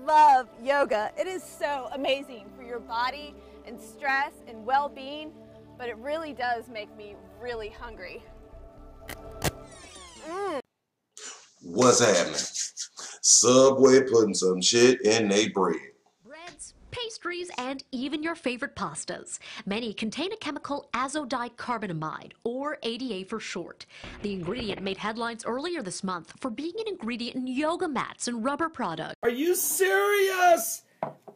love yoga. It is so amazing for your body and stress and well-being, but it really does make me really hungry. What's happening? Subway putting some shit in they bread. Breads, pastries, and even your favorite pastas. Many contain a chemical azodicarbonamide, or ADA for short. The ingredient made headlines earlier this month for being an ingredient in yoga mats and rubber products. Are you serious?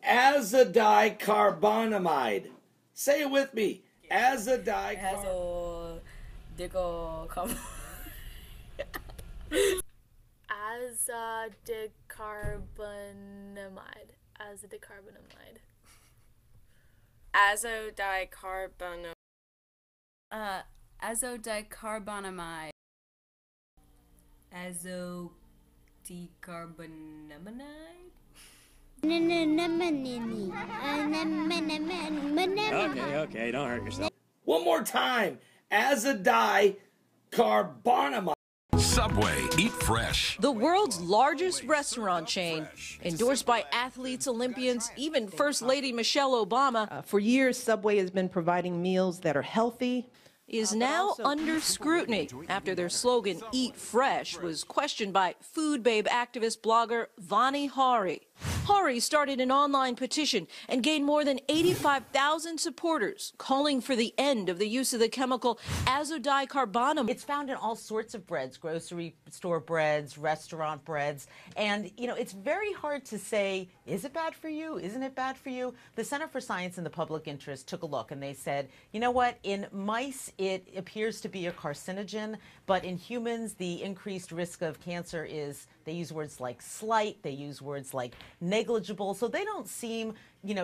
Azodicarbonamide. Say it with me. Azodicarbonamide. Azodicarbonamide. Azodicarbonamide. Okay, don't hurt yourself. One more time. Azodicarbonamide. Subway, eat fresh. The world's largest restaurant chain, endorsed by athletes, Olympians, even First Lady Michelle Obama. For years, Subway has been providing meals that are healthy. Is now under scrutiny after their slogan, Eat Fresh, was questioned by food babe activist blogger Vani Hari. Hari started an online petition and gained more than 85,000 supporters, calling for the end of the use of the chemical azodicarbonamide. It's found in all sorts of breads, grocery store breads, restaurant breads, and, it's very hard to say, is it bad for you? Isn't it bad for you? The Center for Science and the Public Interest took a look, and they said, you know what, in mice, it appears to be a carcinogen, but in humans, the increased risk of cancer is, they use words like slight, they use words like negligible, so they don't seem,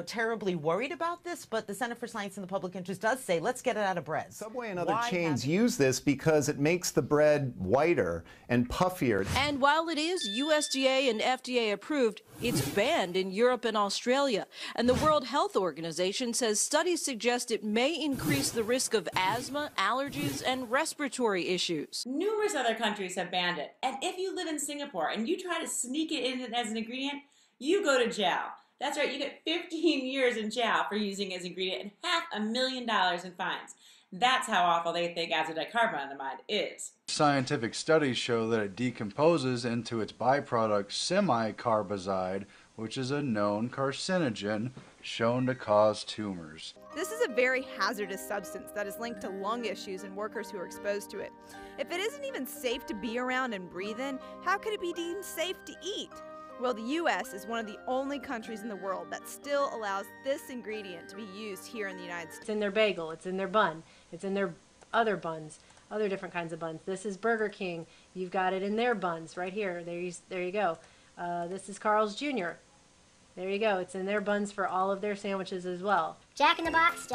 terribly worried about this, but the Center for Science and the Public Interest does say, let's get it out of bread. Subway and other chains use this because it makes the bread whiter and puffier. And while it is USDA and FDA approved, it's banned in Europe and Australia. And the World Health Organization says studies suggest it may increase the risk of asthma, allergies, and respiratory issues. Numerous other countries have banned it. And if you live in Singapore and you try to sneak it in as an ingredient, you go to jail. That's right, you get 15 years in jail for using it as an ingredient and $500,000 in fines. That's how awful they think azodicarbonamide is. Scientific studies show that it decomposes into its byproduct semicarbazide, which is a known carcinogen shown to cause tumors. This is a very hazardous substance that is linked to lung issues in workers who are exposed to it. If it isn't even safe to be around and breathe in, how could it be deemed safe to eat? Well, the U.S. is one of the only countries in the world that still allows this ingredient to be used here in the United States. It's in their bagel, it's in their bun, it's in their other buns, other different kinds of buns. This is Burger King. You've got it in their buns right here. There you go. This is Carl's Jr. There you go. It's in their buns for all of their sandwiches as well. Jack in the Box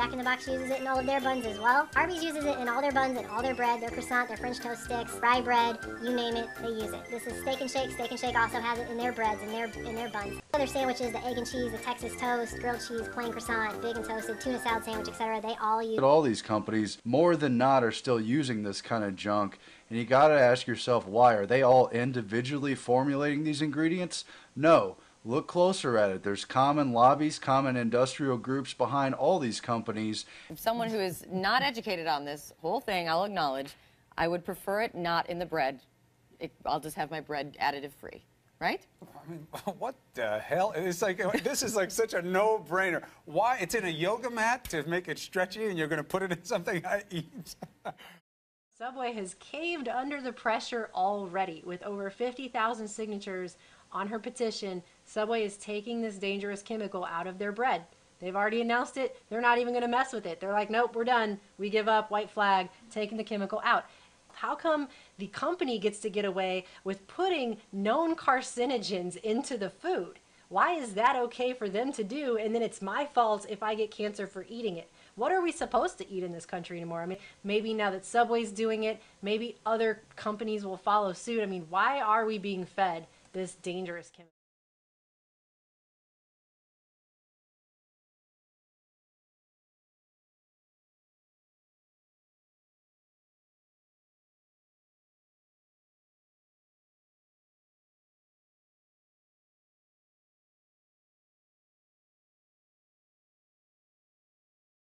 uses it in all of their buns as well. Arby's uses it in all their buns and all their bread, their croissant, their French toast sticks, rye bread, you name it, they use it. This is Steak and Shake. Steak and Shake also has it in their breads and in their buns. Other sandwiches, the egg and cheese, the Texas toast, grilled cheese, plain croissant, big and toasted, tuna salad sandwich, etc. They all use it. All these companies, more than not, are still using this kind of junk. And you gotta ask yourself, why? Are they all individually formulating these ingredients? No. Look closer at it. There's common lobbies, common industrial groups behind all these companies. If someone who is not educated on this whole thing, I'll acknowledge, I would prefer it not in the bread. I'll just have my bread additive free, right? I mean, what the hell? It's like, this is like such a no-brainer. Why? It's in a yoga mat to make it stretchy and you're going to put it in something I eat? Subway has caved under the pressure already. With over 50,000 signatures on her petition, Subway is taking this dangerous chemical out of their bread. They've already announced it. They're not even going to mess with it. They're like, nope, we're done. We give up, white flag, taking the chemical out. How come the company gets to get away with putting known carcinogens into the food? Why is that okay for them to do, and then it's my fault if I get cancer for eating it? What are we supposed to eat in this country anymore? I mean, maybe now that Subway's doing it, maybe other companies will follow suit. I mean, why are we being fed this dangerous chemical?